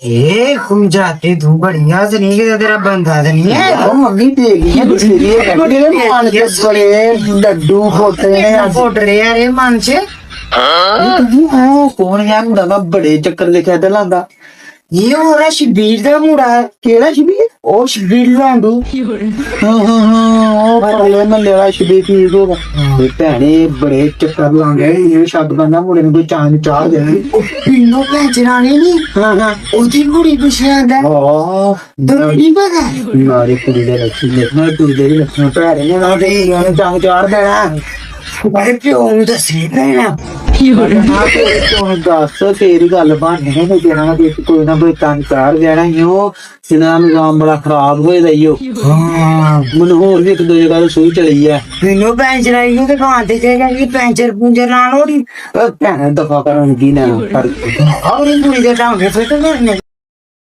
ए खुल जाते तू बढ़िया से नहीं कि तेरा बंदा से नहीं है ਉਹ ਮੰਮੀ ਦੇ ਗਈ ਹੈ ਤੁਸੀਂ ਇਹ ਬੜੇ ਮਾਨ ਕੇ ਬੜੇ ਲੱਡੂ ਫੋਟੇ ਨੇ ਅੱਜ फोट रहे यार ये मन से ਉਹ ਕੌਣ ਯਾਰ ਮੁੰਡਾ ਵਾ ਬੜੇ ਚੱਕਰ ਲਿਖਿਆ ਤੇ ਲਾਂਦਾ ये हो रहा शबीर का मुड़ा ਕਿਹੜਾ ਸ਼ਬੀਰ ओ शबीर लांडू ਹਾਂ ਉਹ ਪਰਲੇ ਮੱਲੇ ਵਾਲਾ ਸ਼ਬੀਰ ਕੀ ਹੋਗਾ ਤੇ ਭੈਣੇ ਬੜੇ ਚੱਕਰ ਲਾਉਂਦੇ ਇਹ ਸ਼ਬਦ ਬੰਦਾ ਮੁੰਡੇ ਨੂੰ ਕੋਈ ਚਾਂਦ ਚਾਹ ਦੇਣਾ पिन्नो पहचाने नहीं ਹਾਂ ਹਾਂ ओदी कुड़ी पिछे आंदा ਉਹ तो नहीं पता ਨਾਰੀ ਕੁੜੀ ਦੇ ਲੱਛਣ ਦੇਖਣਾ ਕੁੜੀ ਦੇ ਲੱਛਣ ਭੈਣੇ ਨੇ ਨਾ ਦੇ ਉਹਨੇ ਚਾਂਦ ਚਾੜ ਦੇਣਾ तुम्हारे प्यो ने दसनी पैना ਹਾਂ ਤੇ ਤੂੰ ਦੱਸ ਤੇਰੀ ਗੱਲ ਬਣਨੀ ਹੈ ਜਿਹੜਾ ਨਾ ਕੋਈ ਨਾ ਕੋਈ ਤੰਗ ਕਰ ਦੇਣਾ ਉਹ ਸਿਨਾ ਨਿਜ਼ਾਮ ਬੜਾ ਖਰਾਬ ਹੋਏ ਦਾ ਈਓ हाँ ਮੈਨੂੰ ਹੋਰ ਵੀ ਇੱਕ ਦੋ ਜਗ੍ਹਾ ਤੋਂ ਸੂਈ ਚਲੀ ਹੈ पिन्नो पैंचर आई तो दुकान ते जाएगा कि पैंचर पूंचर लान होरी ਭੈਣੇ ਦਫਾ ਕਰਨ ਦੀ ਨਾ ਕਰ और इन कुड़ी दे टांगे फिट करने